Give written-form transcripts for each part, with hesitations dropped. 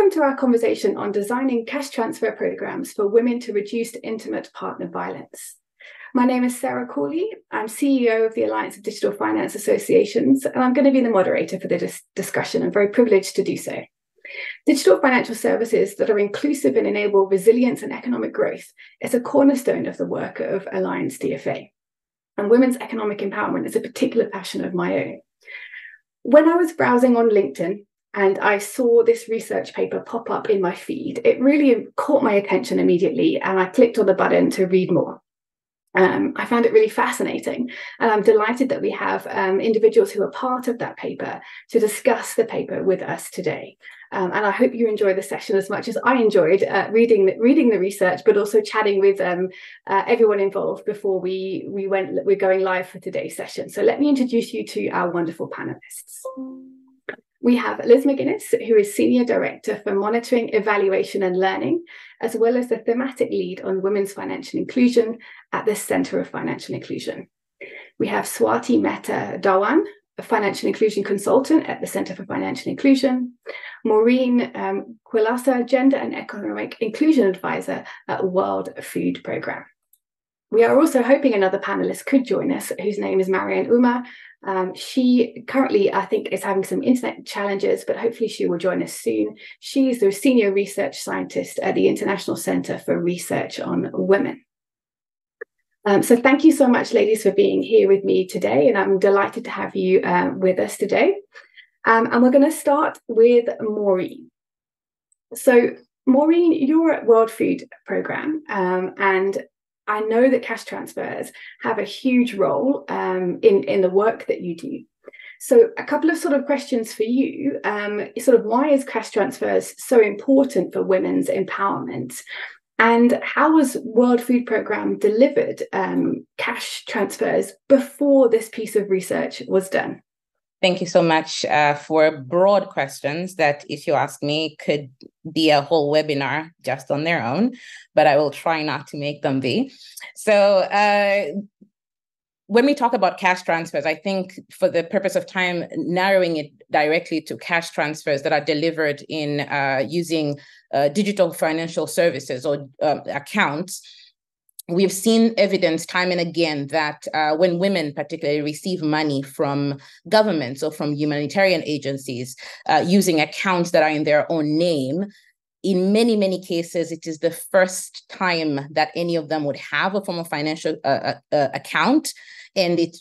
Welcome to our conversation on designing cash transfer programs for women to reduce intimate partner violence. My name is Sarah Corley. I'm CEO of the Alliance of Digital Finance Associations, and I'm going to be the moderator for the discussion. I'm very privileged to do so. Digital financial services that are inclusive and enable resilience and economic growth is a cornerstone of the work of Alliance DFA. And women's economic empowerment is a particular passion of my own. When I was browsing on LinkedIn, and I saw this research paper pop up in my feed, it really caught my attention immediately, and I clicked on the button to read more. I found it really fascinating, and I'm delighted that we have individuals who are part of that paper to discuss the paper with us today. And I hope you enjoy the session as much as I enjoyed reading the research, but also chatting with everyone involved before we're going live for today's session. So let me introduce you to our wonderful panelists. We have Liz McGuinness, who is Senior Director for Monitoring, Evaluation and Learning, as well as the Thematic Lead on Women's Financial Inclusion at the Centre of Financial Inclusion. We have Swati Mehta Dhawan, a Financial Inclusion Consultant at the Centre for Financial Inclusion. Maureen Kwilasa, Gender and Economic Inclusion Advisor at World Food Programme. We are also hoping another panelist could join us, whose name is Marianne Uma. She currently, I think, is having some internet challenges, but hopefully she will join us soon. She's the Senior Research Scientist at the International Centre for Research on Women. So thank you so much, ladies, for being here with me today, and I'm delighted to have you with us today. And we're going to start with Maureen. So Maureen, you're at World Food Programme, and I know that cash transfers have a huge role in the work that you do. So a couple of sort of questions for you. Why is cash transfers so important for women's empowerment? And how was World Food Programme delivered cash transfers before this piece of research was done? Thank you so much for broad questions that, if you ask me, could be a whole webinar just on their own, but I will try not to make them be. So when we talk about cash transfers, I think for the purpose of time, narrowing it directly to cash transfers that are delivered in using digital financial services or accounts, we've seen evidence time and again that when women particularly receive money from governments or from humanitarian agencies using accounts that are in their own name, in many, many cases, it is the first time that any of them would have a form of financial account. And it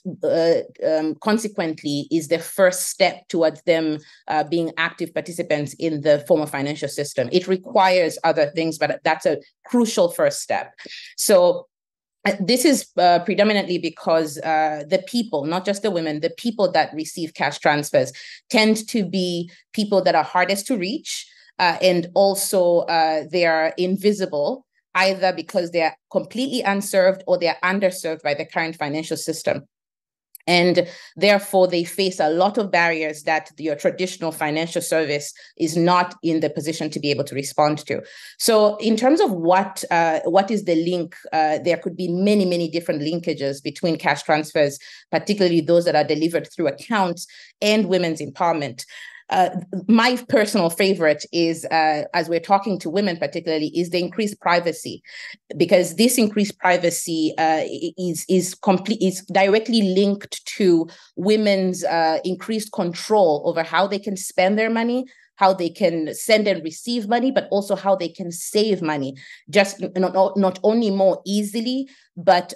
consequently is the first step towards them being active participants in the formal financial system. It requires other things, but that's a crucial first step. So this is predominantly because the people, not just the women, the people that receive cash transfers tend to be people that are hardest to reach, and also they are invisible, either because they are completely unserved or they are underserved by the current financial system. And therefore, they face a lot of barriers that your traditional financial service is not in the position to be able to respond to. So in terms of what is the link, there could be many, many different linkages between cash transfers, particularly those that are delivered through accounts, and women's empowerment. My personal favorite is, as we're talking to women particularly, is the increased privacy, because this increased privacy is directly linked to women's increased control over how they can spend their money, how they can send and receive money, but also how they can save money, just not only more easily, but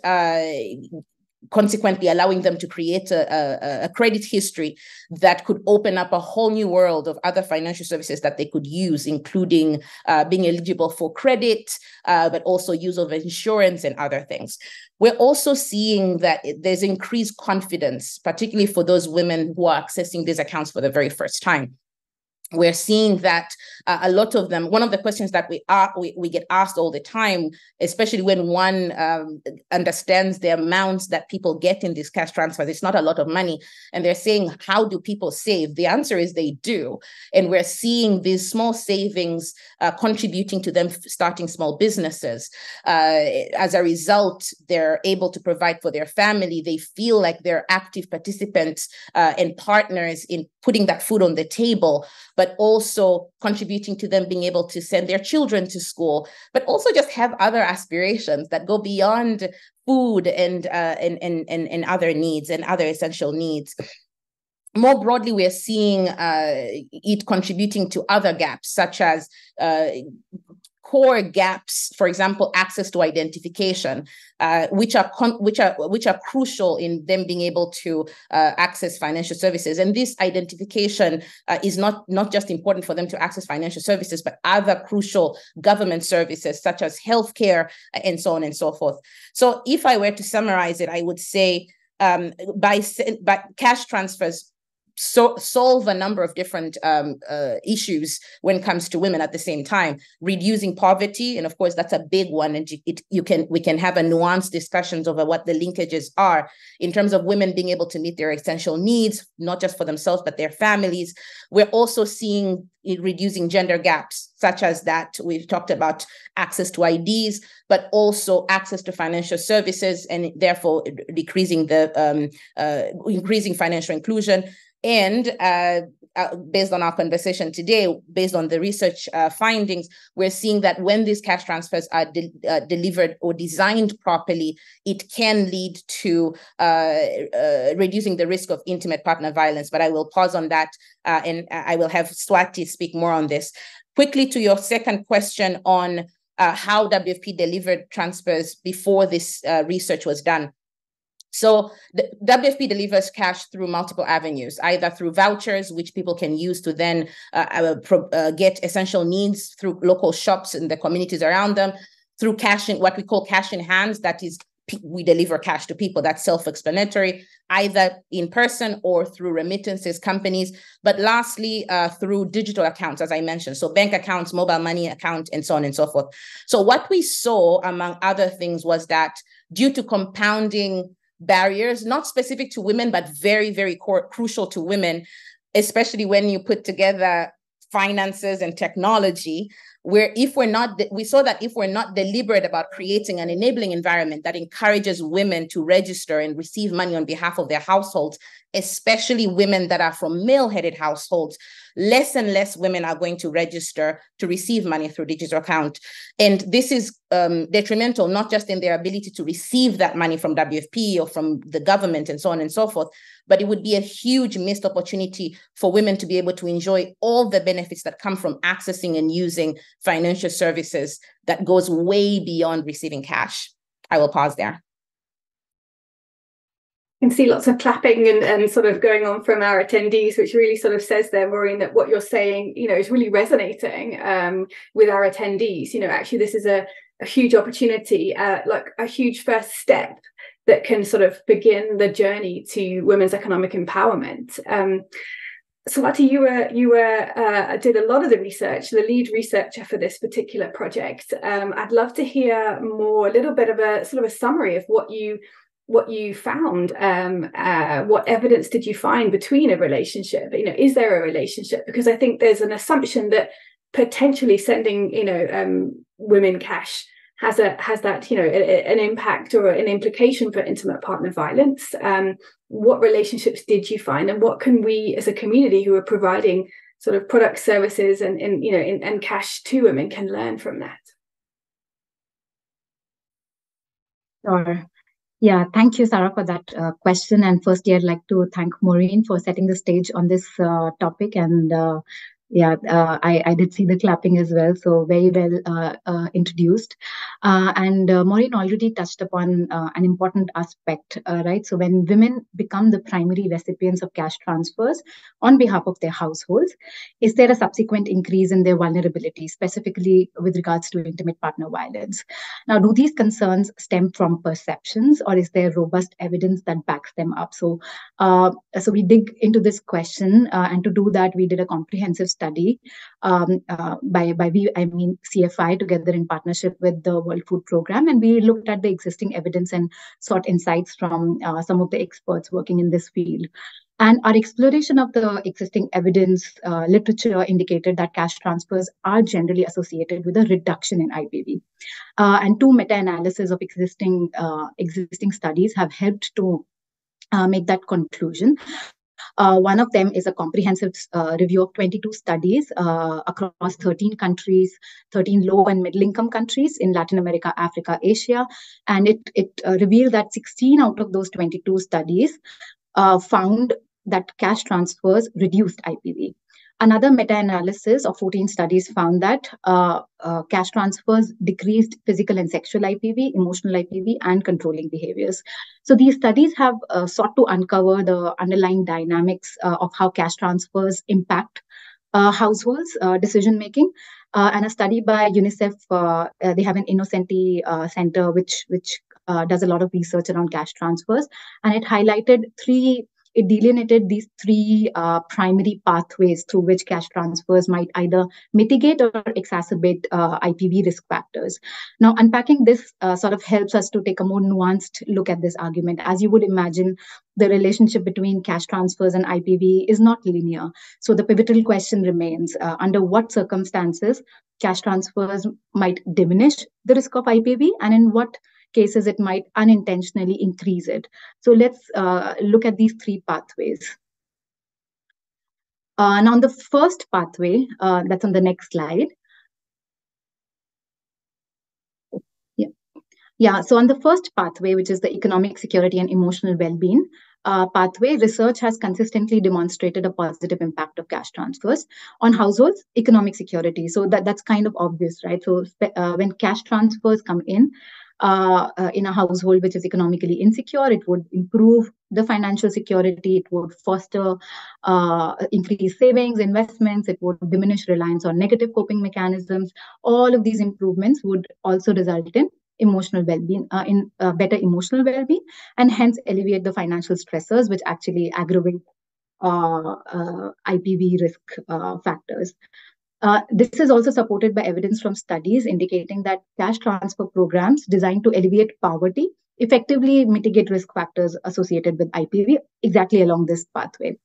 consequently allowing them to create a credit history that could open up a whole new world of other financial services that they could use, including being eligible for credit, but also use of insurance and other things. We're also seeing that there's increased confidence, particularly for those women who are accessing these accounts for the very first time. We're seeing that a lot of them, one of the questions that we get asked all the time, especially when one understands the amounts that people get in these cash transfers, it's not a lot of money. And they're saying, how do people save? The answer is they do. And we're seeing these small savings contributing to them starting small businesses. As a result, they're able to provide for their family. They feel like they're active participants and partners in putting that food on the table, but also contributing to them being able to send their children to school, but also just have other aspirations that go beyond food and other needs and other essential needs. More broadly, we are seeing it contributing to other gaps, such as core gaps, for example, access to identification, which are crucial in them being able to access financial services. And this identification is not just important for them to access financial services, but other crucial government services such as healthcare and so on and so forth. So if I were to summarize it, I would say by cash transfers solve a number of different issues when it comes to women at the same time. Reducing poverty, and of course that's a big one, and we can have a nuanced discussions over what the linkages are in terms of women being able to meet their essential needs, not just for themselves but their families. We're also seeing it reducing gender gaps, such as that we've talked about access to IDs, but also access to financial services, and therefore decreasing the increasing financial inclusion. And based on our conversation today, based on the research findings, we're seeing that when these cash transfers are delivered or designed properly, it can lead to reducing the risk of intimate partner violence. But I will pause on that, and I will have Swati speak more on this. Quickly to your second question on how WFP delivered transfers before this research was done. So the WFP delivers cash through multiple avenues, either through vouchers, which people can use to then get essential needs through local shops in the communities around them, through cash in what we call cash in hands, that is, we deliver cash to people, that's self-explanatory, either in person or through remittances companies, but lastly, through digital accounts, as I mentioned, so bank accounts, mobile money account, and so on and so forth. So what we saw, among other things, was that due to compounding barriers, not specific to women, but very, very crucial to women, especially when you put together finances and technology, we saw that if we're not deliberate about creating an enabling environment that encourages women to register and receive money on behalf of their households, especially women that are from male-headed households, less and less women are going to register to receive money through digital account. And this is detrimental, not just in their ability to receive that money from WFP or from the government and so on and so forth, but it would be a huge missed opportunity for women to be able to enjoy all the benefits that come from accessing and using financial services that goes way beyond receiving cash. I will pause there. I can see lots of clapping and sort of going on from our attendees, which really sort of says there, Maureen, that what you're saying, is really resonating with our attendees. Actually, this is a huge opportunity, like a huge first step that can sort of begin the journey to women's economic empowerment. Swati, you did a lot of the research, the lead researcher for this particular project. I'd love to hear more, a little bit of a sort of a summary of what you found. What evidence did you find between a relationship? Is there a relationship? Because I think there's an assumption that potentially sending, women cash has that, an impact or an implication for intimate partner violence. What relationships did you find, and what can we as a community who are providing sort of product services and cash to women can learn from that? Sure. Yeah, thank you, Sarah, for that question. And firstly, I'd like to thank Maureen for setting the stage on this topic. And I did see the clapping as well, so very well introduced. And Maureen already touched upon an important aspect, right? So when women become the primary recipients of cash transfers on behalf of their households, is there a subsequent increase in their vulnerability, specifically with regards to intimate partner violence? Now, do these concerns stem from perceptions, or is there robust evidence that backs them up? So we dig into this question, and to do that, we did a comprehensive study CFI, together in partnership with the World Food Programme, and we looked at the existing evidence and sought insights from some of the experts working in this field. And our exploration of the existing evidence literature indicated that cash transfers are generally associated with a reduction in IPV. And two meta-analysis of existing studies have helped to make that conclusion. One of them is a comprehensive review of 22 studies across 13 countries, 13 low and middle income countries in Latin America, Africa, Asia. And it revealed that 16 out of those 22 studies found that cash transfers reduced IPV. Another meta-analysis of 14 studies found that cash transfers decreased physical and sexual IPV, emotional IPV, and controlling behaviors. So these studies have sought to uncover the underlying dynamics of how cash transfers impact households' decision-making. And a study by UNICEF, they have an Innocenti Center, which does a lot of research around cash transfers, and it delineated these three primary pathways through which cash transfers might either mitigate or exacerbate IPV risk factors. Now, unpacking this sort of helps us to take a more nuanced look at this argument. As you would imagine, the relationship between cash transfers and IPV is not linear. So the pivotal question remains, under what circumstances cash transfers might diminish the risk of IPV, and in what cases it might unintentionally increase it. So let's look at these three pathways. Now, on the first pathway, that's on the next slide. Yeah. So on the first pathway, which is the economic security and emotional well-being pathway, research has consistently demonstrated a positive impact of cash transfers on households' economic security. So that's kind of obvious, right? So when cash transfers come in a household which is economically insecure, it would improve the financial security, it would foster increased savings, investments, it would diminish reliance on negative coping mechanisms. All of these improvements would also result in emotional well-being, better emotional well-being, and hence alleviate the financial stressors which actually aggravate IPV risk factors. This is also supported by evidence from studies indicating that cash transfer programs designed to alleviate poverty effectively mitigate risk factors associated with IPV exactly along this pathway.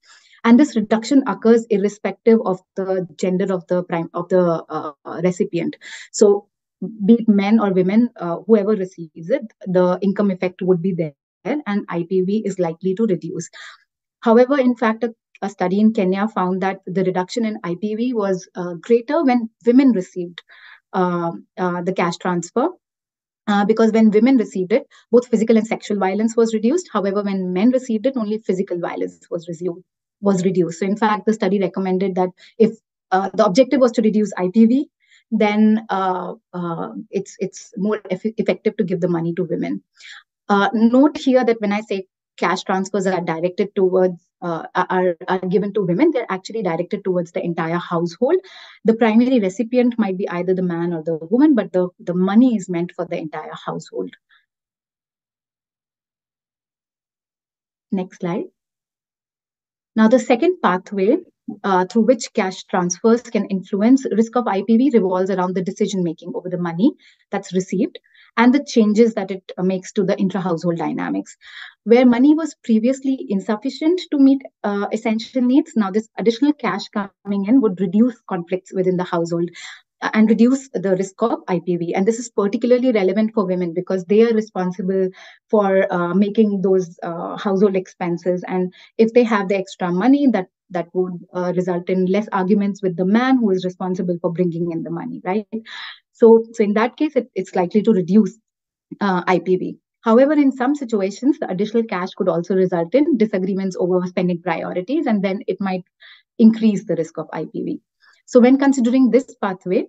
And this reduction occurs irrespective of the gender of the recipient. So be it men or women, whoever receives it, the income effect would be there and IPV is likely to reduce. However, in fact, a study in Kenya found that the reduction in IPV was greater when women received the cash transfer. Because when women received it, both physical and sexual violence was reduced. However, when men received it, only physical violence was reduced. So in fact, the study recommended that if the objective was to reduce IPV, then it's more effective to give the money to women. Note here that when I say cash transfers are directed towards are given to women, they're actually directed towards the entire household. The primary recipient might be either the man or the woman, but the money is meant for the entire household. Next slide. Now, the second pathway through which cash transfers can influence risk of IPV revolves around the decision-making over the money that's received and the changes that it makes to the intra-household dynamics. Where money was previously insufficient to meet essential needs, now this additional cash coming in would reduce conflicts within the household and reduce the risk of IPV. And this is particularly relevant for women because they are responsible for making those household expenses. And if they have the extra money, that would result in less arguments with the man who is responsible for bringing in the money, right? So in that case, it's likely to reduce IPV. However, in some situations, the additional cash could also result in disagreements over spending priorities, and then it might increase the risk of IPV. So when considering this pathway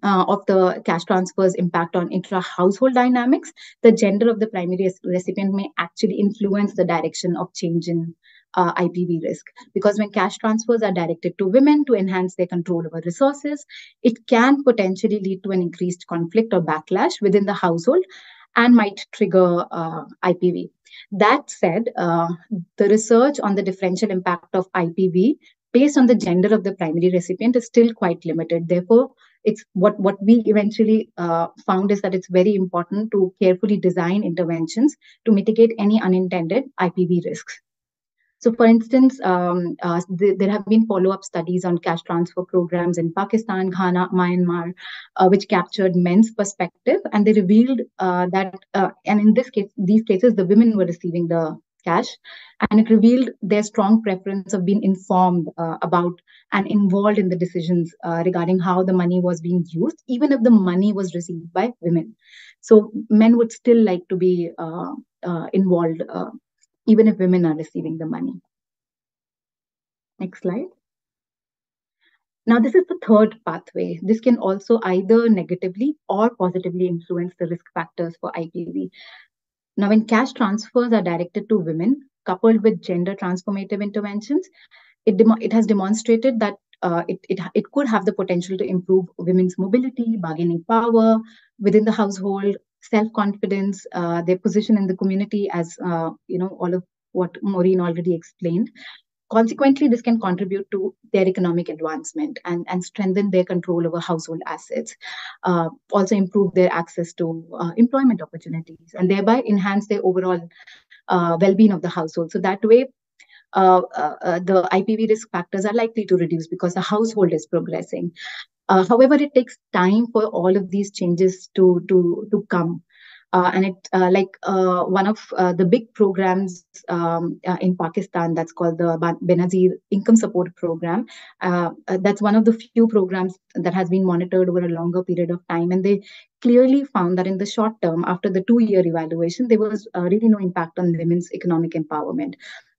of the cash transfer's impact on intra-household dynamics, the gender of the primary recipient may actually influence the direction of change in IPV risk. Because when cash transfers are directed to women to enhance their control over resources, it can potentially lead to an increased conflict or backlash within the household and might trigger IPV. That said, the research on the differential impact of IPV based on the gender of the primary recipient is still quite limited. Therefore, it's what we eventually found is that it's very important to carefully design interventions to mitigate any unintended IPV risks. So, for instance, there have been follow-up studies on cash transfer programs in Pakistan, Ghana, Myanmar, which captured men's perspective, and they revealed that, and in these cases, the women were receiving the cash, and it revealed their strong preference of being informed about and involved in the decisions regarding how the money was being used, even if the money was received by women. So men would still like to be involved, even if women are receiving the money. Next slide. Now, this is the third pathway. This can also either negatively or positively influence the risk factors for IPV. Now, when cash transfers are directed to women, coupled with gender transformative interventions, it has demonstrated that it could have the potential to improve women's mobility, bargaining power within the household, self-confidence, their position in the community, as all of what Maureen already explained. Consequently, this can contribute to their economic advancement and strengthen their control over household assets, also improve their access to employment opportunities, and thereby enhance their overall well-being of the household. So that way, the IPV risk factors are likely to reduce because the household is progressing. However, it takes time for all of these changes to come. And one of the big programs in Pakistan that's called the Benazir Income Support Program. That's one of the few programs that has been monitored over a longer period of time. And they clearly found that in the short term, after the 2-year evaluation, there was really no impact on women's economic empowerment.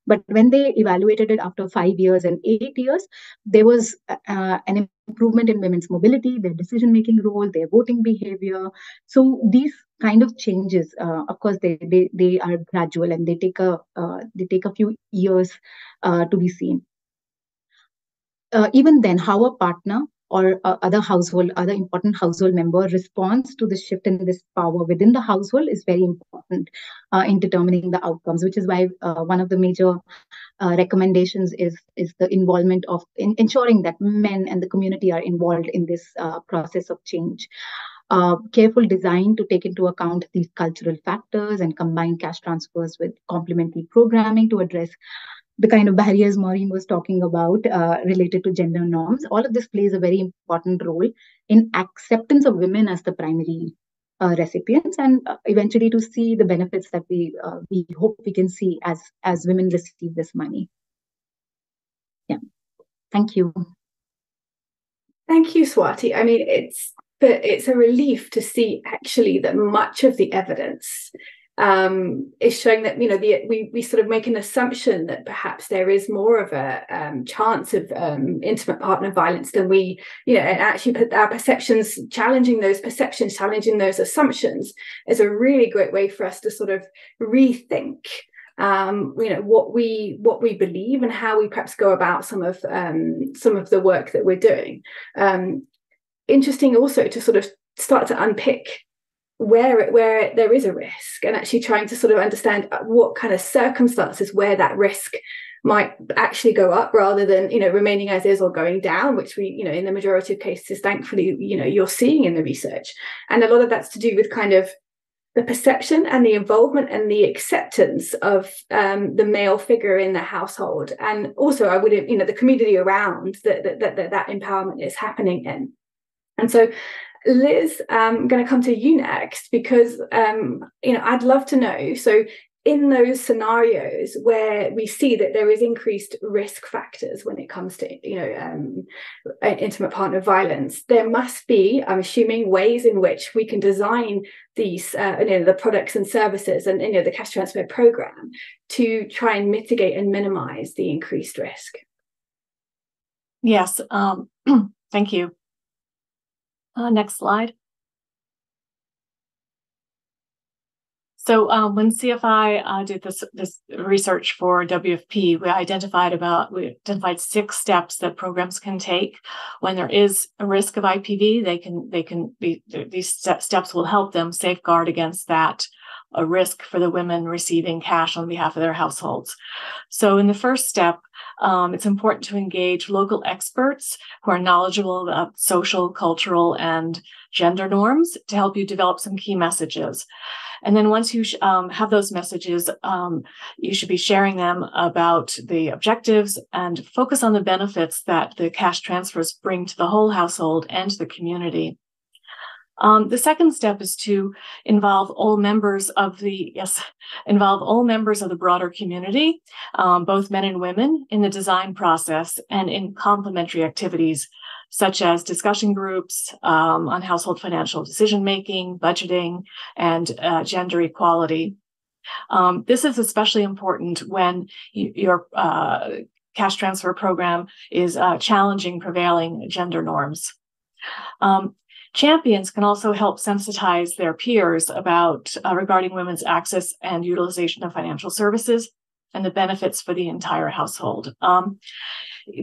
But when they evaluated it after 5 years and 8 years, there was an improvement in women's mobility, their decision-making role, their voting behavior. So these kind of changes, of course, they are gradual and they take a few years to be seen. Even then, how a partner or other important household member responds to the shift in this power within the household is very important in determining the outcomes, which is why one of the major recommendations is the involvement of ensuring that men and the community are involved in this process of change. Careful design to take into account these cultural factors and combine cash transfers with complementary programming to address the kind of barriers Maureen was talking about related to gender norms. All of this plays a very important role in acceptance of women as the primary recipients, and eventually to see the benefits that we hope we can see as women receive this money. Yeah, thank you. Thank you, Swati. I mean, it's a relief to see actually that much of the evidence is showing that, we sort of make an assumption that perhaps there is more of a chance of intimate partner violence than we, and actually put our perceptions, challenging those assumptions is a really great way for us to sort of rethink what we believe and how we perhaps go about some of the work that we're doing. Interesting also to sort of start to unpick where there is a risk and actually trying to sort of understand what kind of circumstances where that risk might actually go up rather than, remaining as is or going down, which we, in the majority of cases, thankfully, you're seeing in the research. And a lot of that's to do with kind of the perception and the involvement and the acceptance of the male figure in the household. And also, I would, the community around that empowerment is happening in. And so, Liz, I'm going to come to you next because, I'd love to know. So in those scenarios where we see that there is increased risk factors when it comes to, intimate partner violence, there must be, I'm assuming, ways in which we can design these, the products and services and, the cash transfer program to try and mitigate and minimize the increased risk. Yes. Thank you. Next slide. So when CFI did this research for WFP, we identified 6 steps that programs can take when there is a risk of IPV. These steps will help them safeguard against that a risk for the women receiving cash on behalf of their households. So in the first step, it's important to engage local experts who are knowledgeable about social, cultural, and gender norms to help you develop some key messages. And then once you have those messages, you should be sharing them about the objectives and focus on the benefits that the cash transfers bring to the whole household and to the community. The second step is to involve all members of the broader community, both men and women, in the design process and in complementary activities such as discussion groups on household financial decision-making, budgeting, and gender equality. This is especially important when your cash transfer program is challenging prevailing gender norms. Champions can also help sensitize their peers about regarding women's access and utilization of financial services and the benefits for the entire household.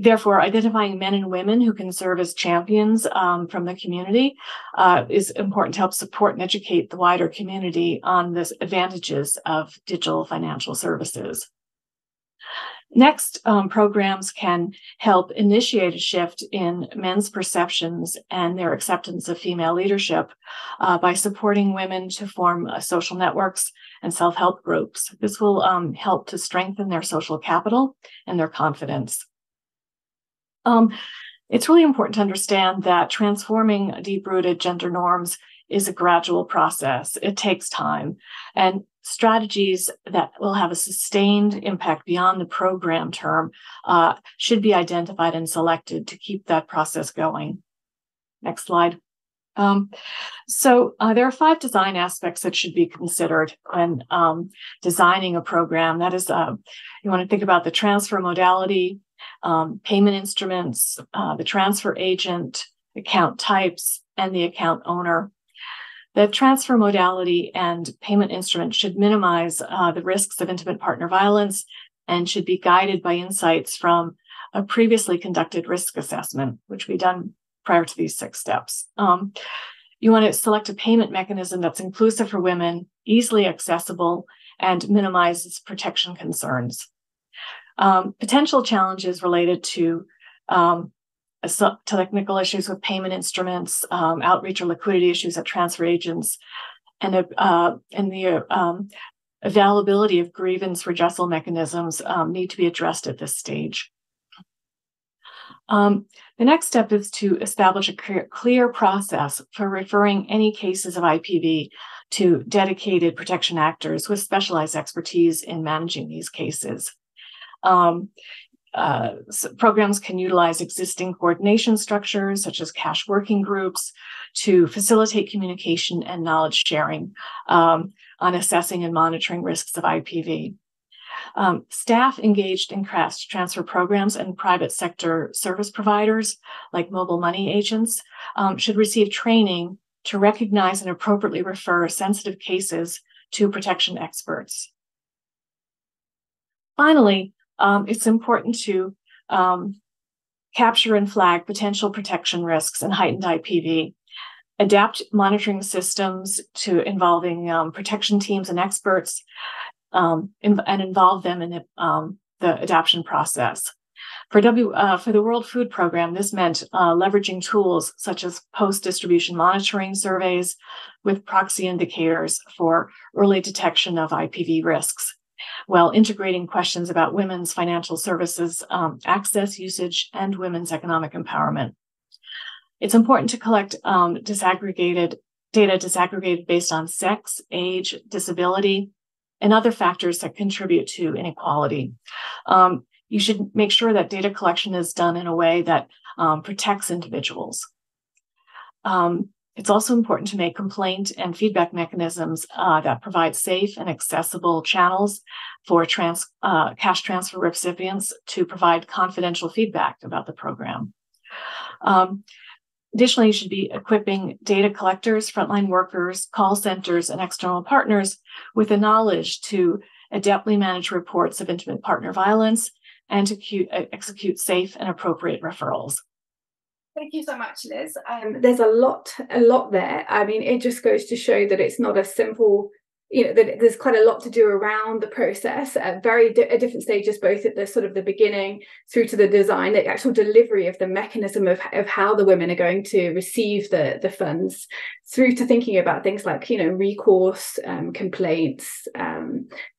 Therefore, identifying men and women who can serve as champions from the community is important to help support and educate the wider community on the advantages of digital financial services. Next, programs can help initiate a shift in men's perceptions and their acceptance of female leadership by supporting women to form social networks and self-help groups. This will help to strengthen their social capital and their confidence. It's really important to understand that transforming deep-rooted gender norms is a gradual process. It takes time, and strategies that will have a sustained impact beyond the program term should be identified and selected to keep that process going. Next slide. So there are 5 design aspects that should be considered when designing a program. That is, you want to think about the transfer modality, payment instruments, the transfer agent, account types, and the account owner. The transfer modality and payment instrument should minimize the risks of intimate partner violence and should be guided by insights from a previously conducted risk assessment, which we done prior to these 6 steps. You want to select a payment mechanism that's inclusive for women, easily accessible, and minimizes protection concerns. Potential challenges related to technical issues with payment instruments, outreach or liquidity issues at transfer agents, and the availability of grievance redressal mechanisms need to be addressed at this stage. The next step is to establish a clear process for referring any cases of IPV to dedicated protection actors with specialized expertise in managing these cases. Programs can utilize existing coordination structures, such as cash working groups, to facilitate communication and knowledge sharing on assessing and monitoring risks of IPV. Staff engaged in cash transfer programs and private sector service providers, like mobile money agents, should receive training to recognize and appropriately refer sensitive cases to protection experts. Finally, it's important to capture and flag potential protection risks and heightened IPV, adapt monitoring systems to involving protection teams and experts, and involve them in the adoption process. For the World Food Program, this meant leveraging tools such as post-distribution monitoring surveys with proxy indicators for early detection of IPV risks, while integrating questions about women's financial services access, usage, and women's economic empowerment. It's important to collect data disaggregated based on sex, age, disability, and other factors that contribute to inequality. You should make sure that data collection is done in a way that protects individuals. It's also important to make complaint and feedback mechanisms that provide safe and accessible channels for cash transfer recipients to provide confidential feedback about the program. Additionally, you should be equipping data collectors, frontline workers, call centers, and external partners with the knowledge to adeptly manage reports of intimate partner violence and to execute safe and appropriate referrals. Thank you so much, Liz. There's a lot there. I mean, it just goes to show that it's not a simple, that there's quite a lot to do around the process at different stages, both at the sort of the beginning through to the design, the actual delivery of the mechanism of how the women are going to receive the funds through to thinking about things like, recourse, complaints,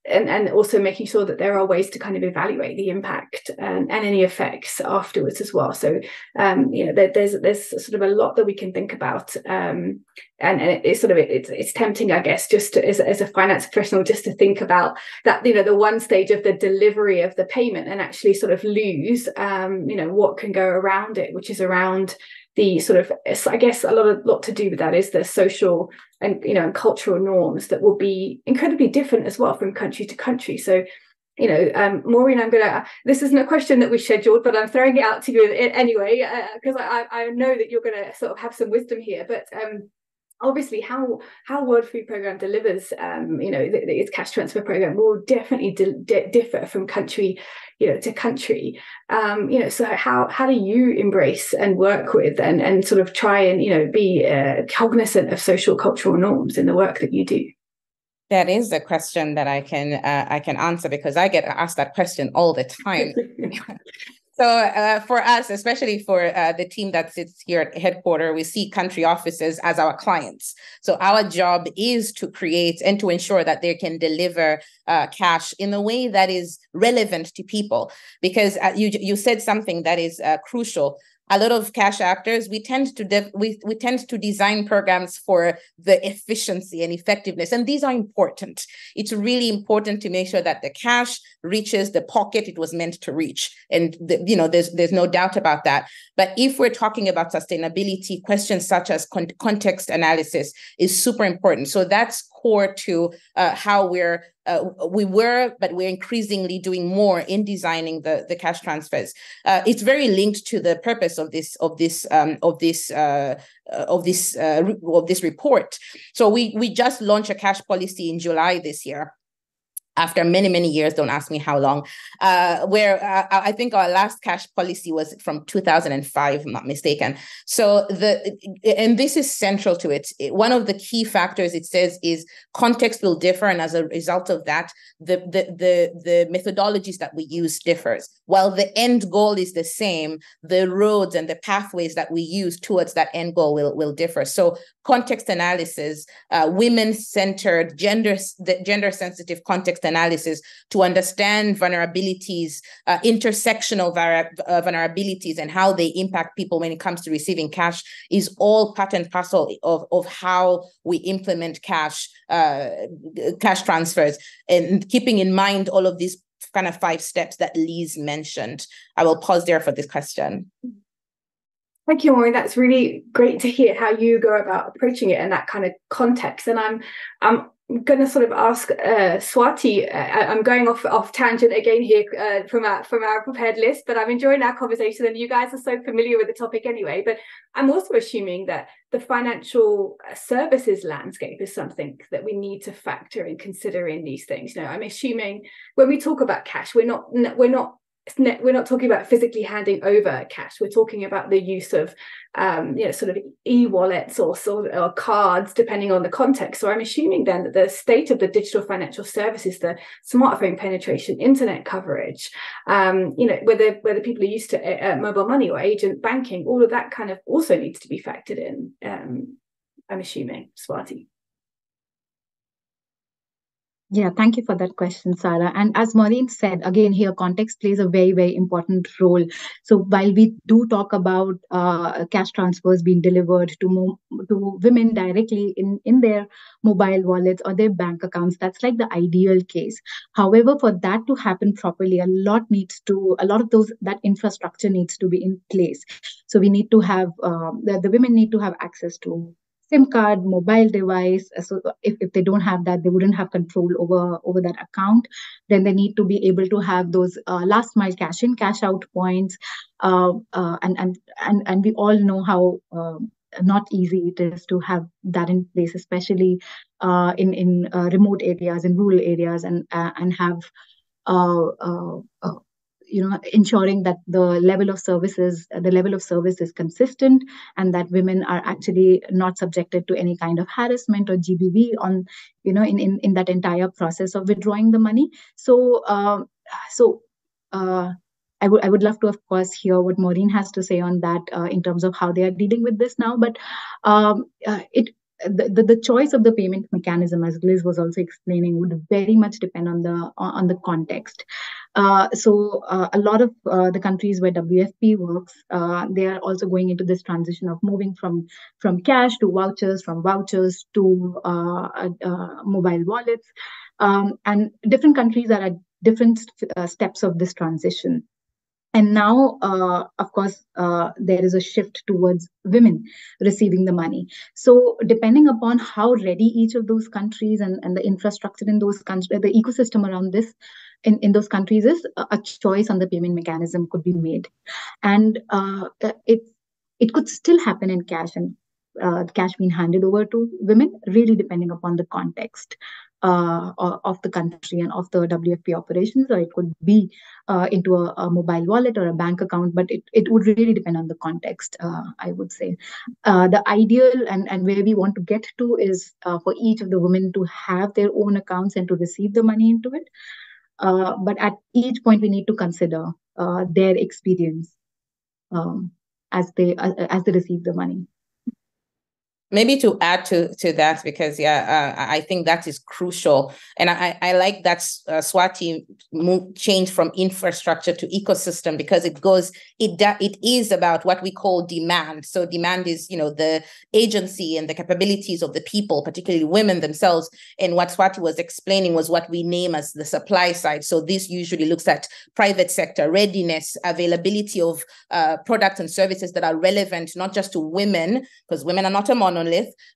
and also making sure that there are ways to kind of evaluate the impact and any effects afterwards as well. So there's sort of a lot that we can think about, and it's tempting, I guess, just to, as a finance professional, just to think about that, the one stage of the delivery of the payment, and actually sort of lose what can go around it, which is around the sort of, I guess, a lot to do with that is the social and and cultural norms that will be incredibly different as well from country to country. So Maureen, this isn't a question that we scheduled, but I'm throwing it out to you anyway, because I know that you're going to sort of have some wisdom here. But obviously, how World Food Programme delivers, its cash transfer program will definitely differ from country, to country. So how do you embrace and work with and sort of try and be cognizant of social cultural norms in the work that you do? That is a question that I can answer, because I get asked that question all the time. So for us, especially for the team that sits here at headquarters, we see country offices as our clients. So our job is to create and to ensure that they can deliver cash in a way that is relevant to people. Because you said something that is crucial. A lot of cash actors, we tend to design programs for the efficiency and effectiveness, and these are important. It's really important to make sure that the cash reaches the pocket it was meant to reach, and there's no doubt about that. But if we're talking about sustainability, questions such as context analysis is super important. So that's core to how we're increasingly doing more in designing the cash transfers. It's very linked to the purpose of this report. So we just launched a cash policy in July this year, after many, many years, don't ask me how long, where I think our last cash policy was from 2005, if I'm not mistaken. So and this is central to it. One of the key factors it says is context will differ, and as a result of that, the methodologies that we use differs. While the end goal is the same, the roads and the pathways that we use towards that end goal will differ. So context analysis, women-centered, gender-sensitive context analysis to understand vulnerabilities, intersectional vulnerabilities, and how they impact people when it comes to receiving cash is all part and parcel of how we implement cash transfers, and keeping in mind all of these kind of 5 steps that Liz mentioned. I will pause there for this question. Thank you, Maureen. That's really great to hear how you go about approaching it in that kind of context. And I'm going to sort of ask Swati. I'm going off tangent again here from our prepared list, but I'm enjoying our conversation, and you guys are so familiar with the topic anyway. But I'm also assuming that the financial services landscape is something that we need to factor and consider in these things. I'm assuming when we talk about cash, we're not talking about physically handing over cash. We're talking about the use of, sort of e-wallets or cards, depending on the context. So I'm assuming then that the state of the digital financial services, the smartphone penetration, internet coverage, whether people are used to mobile money or agent banking, all of that kind of also needs to be factored in. I'm assuming, Swati. Yeah, thank you for that question, Sarah. And as Maureen said, again, here context plays a very, very important role. So while we do talk about cash transfers being delivered to women directly in their mobile wallets or their bank accounts, that's like the ideal case. However, for that to happen properly, that infrastructure needs to be in place. So we need to have, the women need to have access to SIM card, mobile device. So if they don't have that, they wouldn't have control over that account. Then they need to be able to have those last mile cash in, cash out points. And we all know how not easy it is to have that in place, especially in remote areas, in rural areas, and have ensuring that the level of service is consistent, and that women are actually not subjected to any kind of harassment or GBV in that entire process of withdrawing the money. So I would love to, of course, hear what Maureen has to say on that in terms of how they are dealing with this now. But the choice of the payment mechanism, as Liz was also explaining, would very much depend on the context. So a lot of the countries where WFP works, they are also going into this transition of moving from cash to vouchers, from vouchers to mobile wallets, and different countries are at different steps of this transition. And now, of course, there is a shift towards women receiving the money. So depending upon how ready each of those countries and the infrastructure in those countries, the ecosystem around this in those countries is, a choice on the payment mechanism could be made. And it could still happen in cash, and cash being handed over to women, really depending upon the context of the country and of the WFP operations, or it could be into a mobile wallet or a bank account, but it would really depend on the context, I would say. The ideal and where we want to get to is for each of the women to have their own accounts and to receive the money into it. But at each point, we need to consider their experience as they receive the money. Maybe to add to that, because I think that is crucial, and I like that Swati changed from infrastructure to ecosystem, because it is about what we call demand. So demand is the agency and the capabilities of the people, particularly women themselves. And what Swati was explaining was what we name as the supply side. So this usually looks at private sector readiness, availability of products and services that are relevant not just to women, because women are not a monolith,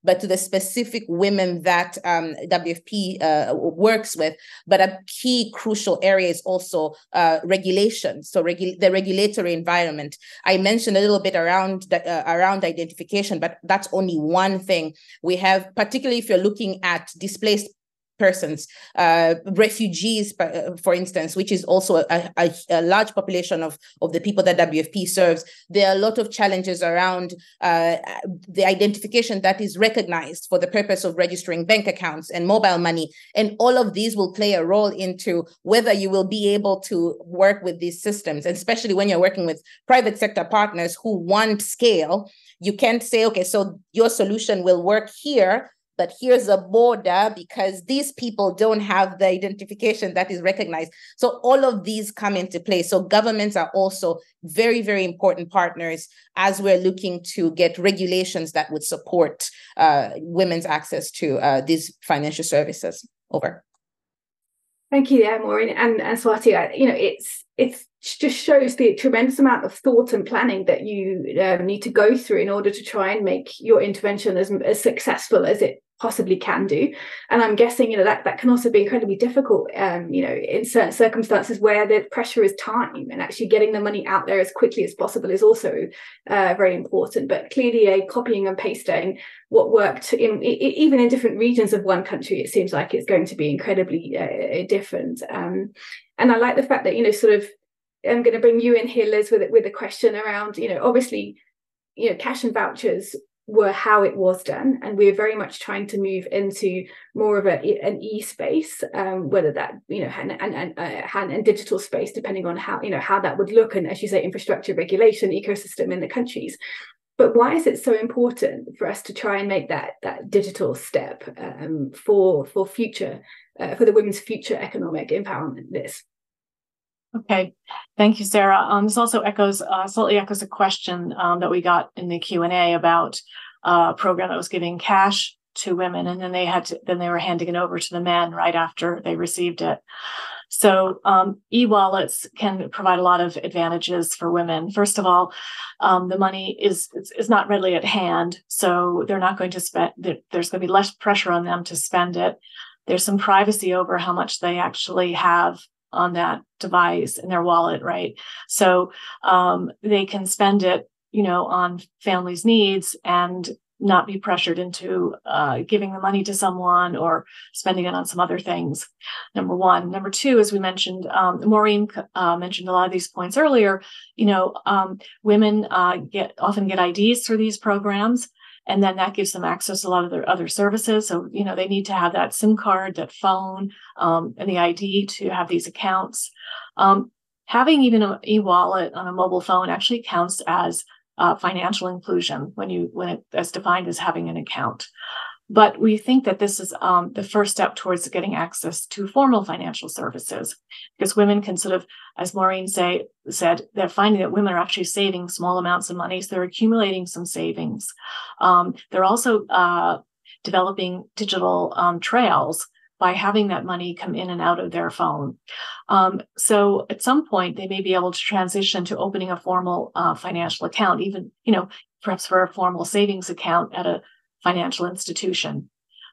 but to the specific women that WFP works with. But a key crucial area is also regulation. So the regulatory environment. I mentioned a little bit around identification, but that's only one thing. We have, particularly if you're looking at displaced persons, refugees, for instance, which is also a large population of the people that WFP serves. There are a lot of challenges around the identification that is recognized for the purpose of registering bank accounts and mobile money. And all of these will play a role into whether you will be able to work with these systems, and especially when you're working with private sector partners who want scale. You can't say, okay, so your solution will work here, but here's a border because these people don't have the identification that is recognized. So all of these come into play. So governments are also very, very important partners as we're looking to get regulations that would support women's access to these financial services. Over. Thank you, Maureen and Swati. It just shows the tremendous amount of thought and planning that you need to go through in order to try and make your intervention as successful as it possibly can do. And I'm guessing that can also be incredibly difficult in certain circumstances where the pressure is time, and actually getting the money out there as quickly as possible is also very important. But clearly copying and pasting what worked even in different regions of one country, it seems like it's going to be incredibly different. And I like the fact that I'm going to bring you in here, Liz, with a question around obviously cash and vouchers were how it was done, and we're very much trying to move into more of an e-space, whether that hand and digital space, depending on how that would look, and as you say, infrastructure, regulation, ecosystem in the countries. But why is it so important for us to try and make that digital step for future for the women's future economic empowerment? Liz. Okay, thank you, Sarah. This also slightly echoes a question that we got in the Q&A about a program that was giving cash to women, and then they were handing it over to the men right after they received it. So e-wallets can provide a lot of advantages for women. First of all, the money is not readily at hand, so they're not going to spend. There's going to be less pressure on them to spend it. There's some privacy over how much they actually have on that device in their wallet, right? So they can spend it, on families' needs and not be pressured into giving the money to someone or spending it on some other things. Number one. Number two, as we mentioned, Maureen mentioned a lot of these points earlier. Women often get IDs through these programs, and then that gives them access to a lot of their other services. So, they need to have that SIM card, that phone, and the ID to have these accounts. Having even an e-wallet on a mobile phone actually counts as financial inclusion when it's defined as having an account. But we think that this is the first step towards getting access to formal financial services, because women can sort of, as Maureen said, they're finding that women are actually saving small amounts of money, so they're accumulating some savings. They're also developing digital trails by having that money come in and out of their phone. So at some point, they may be able to transition to opening a formal financial account, even, perhaps for a formal savings account at a financial institution.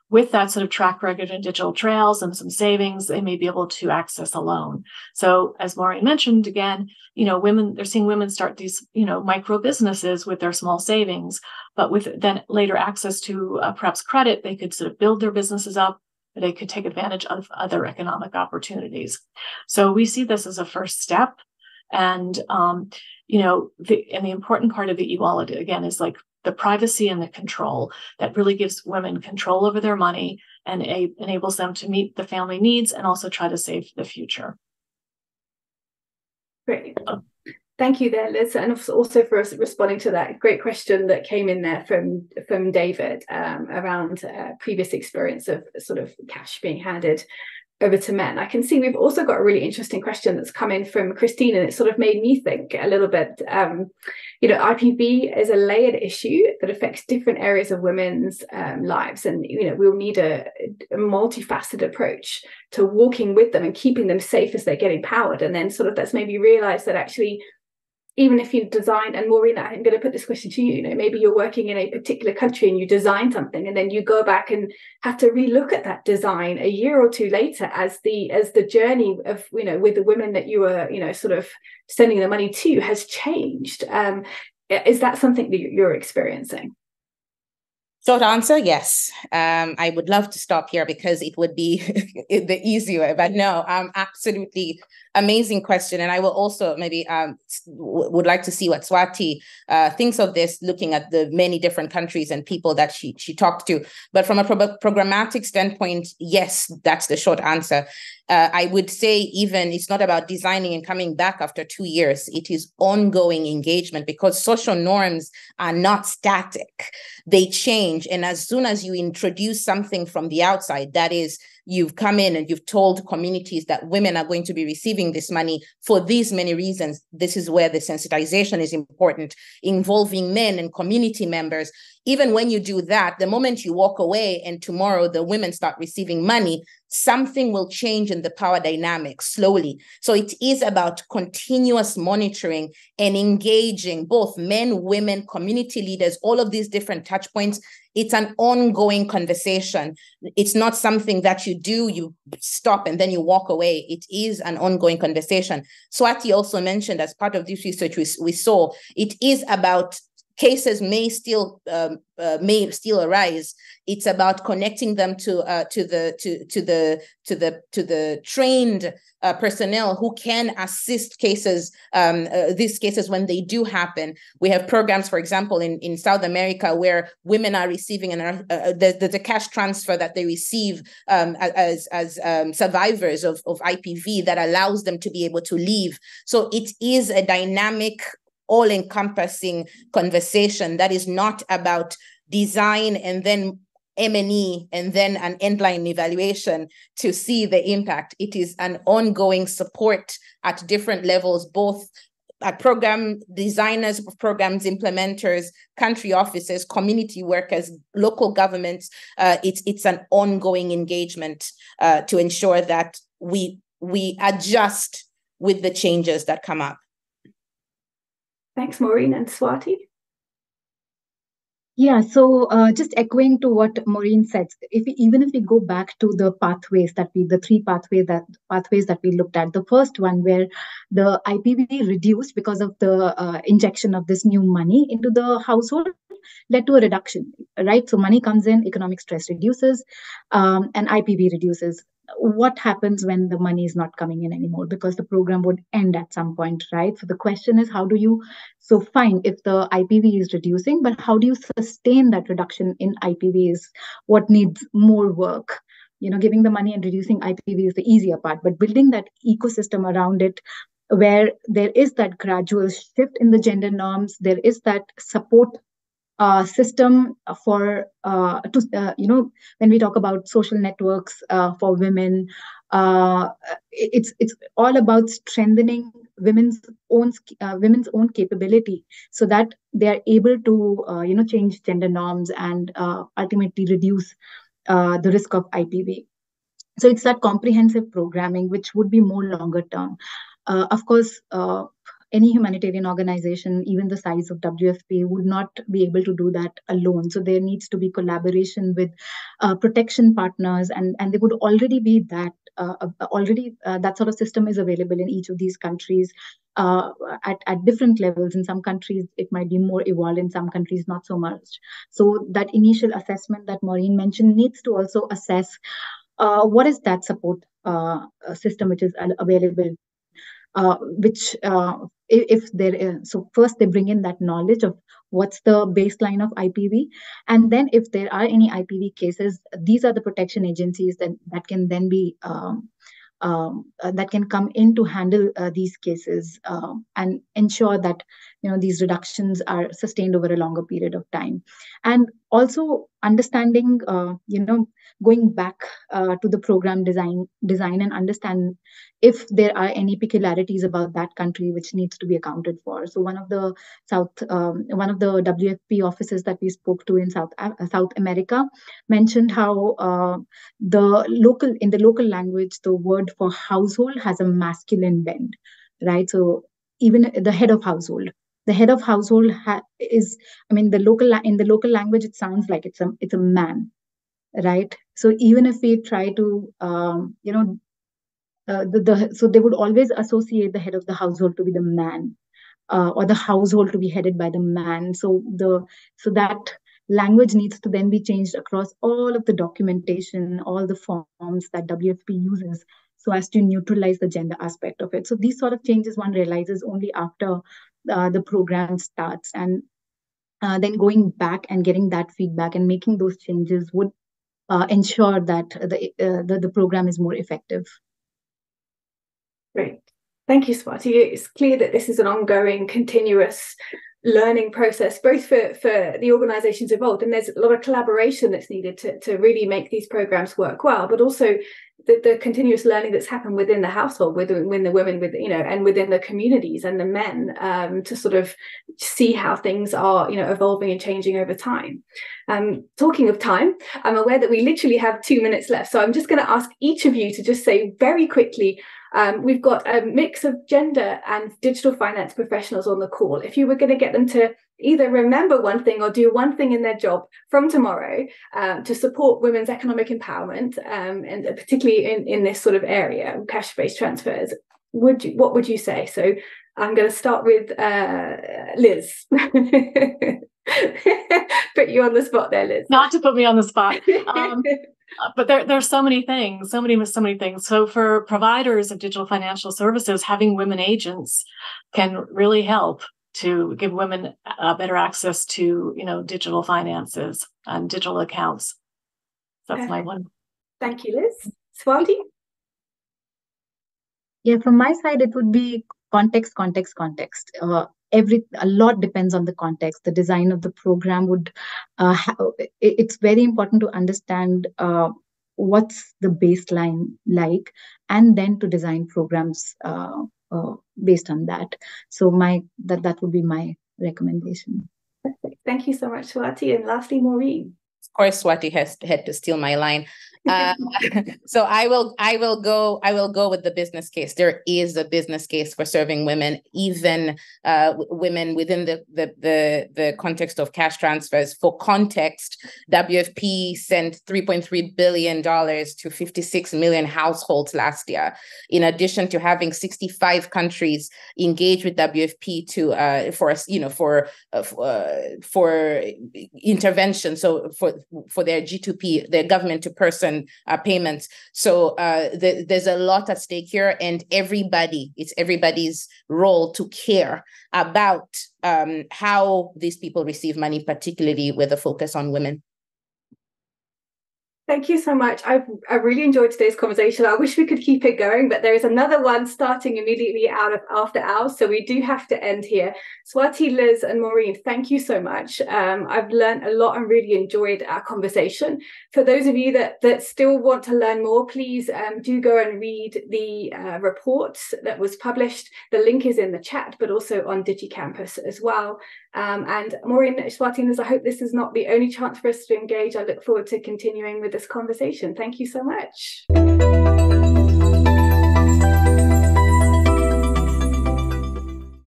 With that sort of track record and digital trails and some savings, they may be able to access a loan. So as Maureen mentioned, again, they're seeing women start these, micro businesses with their small savings, but with then later access to perhaps credit, they could sort of build their businesses up. They could take advantage of other economic opportunities. So we see this as a first step. And, the important part of the e-wallet, again, is like the privacy and the control that really gives women control over their money and enables them to meet the family needs and also try to save for the future. Great. Thank you there, Liz, and also for us responding to that great question that came in there from David around previous experience of sort of cash being handed over to men. I can see we've also got a really interesting question that's come in from Christine, and it sort of made me think a little bit. IPV is a layered issue that affects different areas of women's lives, and we'll need a multifaceted approach to walking with them and keeping them safe as they're getting empowered. And then sort of let's maybe realize that actually, even if you design, and Maureen, I'm going to put this question to you, maybe you're working in a particular country and you design something and then you go back and have to relook at that design a year or two later as the journey of, with the women that you were, sort of sending the money to has changed. Is that something that you're experiencing? Short answer, yes. I would love to stop here because it would be the easy way, but no, absolutely amazing question. And I will also maybe would like to see what Swati thinks of this, looking at the many different countries and people that she talked to. But from a programmatic standpoint, yes, that's the short answer. I would say even it's not about designing and coming back after 2 years. It is ongoing engagement because social norms are not static. They change. And as soon as you introduce something from the outside, that is, you've come in and you've told communities that women are going to be receiving this money for these many reasons. This is where the sensitization is important, involving men and community members. Even when you do that, the moment you walk away and tomorrow the women start receiving money, something will change in the power dynamic slowly. So it is about continuous monitoring and engaging both men, women, community leaders, all of these different touch points. It's an ongoing conversation. It's not something that you do, you stop and then you walk away. It is an ongoing conversation. Swati also mentioned as part of this research we saw, it is about cases may still arise. It's about connecting them to the trained personnel who can assist cases, these cases when they do happen. We have programs, for example, in South America where women are receiving the cash transfer that they receive as survivors of IPV that allows them to be able to leave. So it is a dynamic, all-encompassing conversation that is not about design and then M&E and then an endline evaluation to see the impact. It is an ongoing support at different levels, both at program designers, programs implementers, country officers, community workers, local governments. It's an ongoing engagement to ensure that we adjust with the changes that come up. Thanks, Maureen. And Swati? Yeah, so just echoing to what Maureen said, even if we go back to the pathways the three pathways that we looked at, the first one where the IPV reduced because of the injection of this new money into the household led to a reduction, right? So money comes in, economic stress reduces, and IPV reduces. What happens when the money is not coming in anymore? Because the program would end at some point, right? So the question is, fine, if the IPV is reducing, but how do you sustain that reduction in IPV is what needs more work. Giving the money and reducing IPV is the easier part, but building that ecosystem around it where there is that gradual shift in the gender norms, there is that support system for when we talk about social networks for women, it's all about strengthening women's own capability, so that they are able to change gender norms and ultimately reduce the risk of IPV. So it's that comprehensive programming which would be more longer term. Of course, any humanitarian organization, even the size of WFP, would not be able to do that alone. So there needs to be collaboration with protection partners, and there would already be that that sort of system is available in each of these countries at different levels. In some countries, it might be more evolved. In some countries, not so much. So that initial assessment that Maureen mentioned needs to also assess what is that support system which is available. If there is, so first they bring in that knowledge of what's the baseline of IPV, and then if there are any IPV cases, these are the protection agencies that can then be that can come in to handle these cases and ensure that these reductions are sustained over a longer period of time. And also understanding, going back to the program design and understand if there are any peculiarities about that country which needs to be accounted for. So one of the WFP offices that we spoke to in South America mentioned how in the local language, the word for household has a masculine bend, right? So even the head of household is, in the local language, it sounds like it's a man, right? So even if we try to, so they would always associate the head of the household to be the man, or the household to be headed by the man. So that language needs to then be changed across all of the documentation, all the forms that WFP uses, so as to neutralize the gender aspect of it. So these sort of changes one realizes only after the program starts, and then going back and getting that feedback and making those changes would ensure that the program is more effective. Great. Thank you, Swati. It's clear that this is an ongoing, continuous learning process, both for the organisations involved, and there's a lot of collaboration that's needed to really make these programs work well, but also the continuous learning that's happened within the household, within the women, and within the communities and the men, to sort of see how things are, evolving and changing over time. Talking of time, I'm aware that we literally have 2 minutes left, so I'm just going to ask each of you to just say very quickly. We've got a mix of gender and digital finance professionals on the call. If you were going to get them to either remember one thing or do one thing in their job from tomorrow to support women's economic empowerment, and particularly in this sort of area, cash-based transfers, what would you say? So I'm going to start with Liz. Put you on the spot there, Liz. Not to put me on the spot. But there's so many things. So for providers of digital financial services, having women agents can really help to give women better access to, digital finances and digital accounts. That's my one. Thank you, Liz. Swati? Yeah, from my side, it would be context. A lot depends on the context. The design of the program would, it's very important to understand what's the baseline like, and then to design programs based on that. So that would be my recommendation. Perfect. Thank you so much, Swati. And lastly, Maureen. Of course, Swati had to steal my line. So I will go with the business case. There is a business case for serving women, even women within the context of cash transfers. For context, WFP sent $3.3 billion to 56 million households last year, in addition to having 65 countries engage with WFP for intervention. So for their G2P, their government to person payments. So there's a lot at stake here, and it's everybody's role to care about how these people receive money, particularly with a focus on women. Thank you so much. I really enjoyed today's conversation. I wish we could keep it going, but there is another one starting immediately after hours, so we do have to end here. Swati, Liz, and Maureen, thank you so much. I've learned a lot and really enjoyed our conversation. For those of you that still want to learn more, please do go and read the report that was published. The link is in the chat, but also on DigiCampus as well. And Maureen, Swati, and Liz, I hope this is not the only chance for us to engage. I look forward to continuing with this conversation. Thank you so much.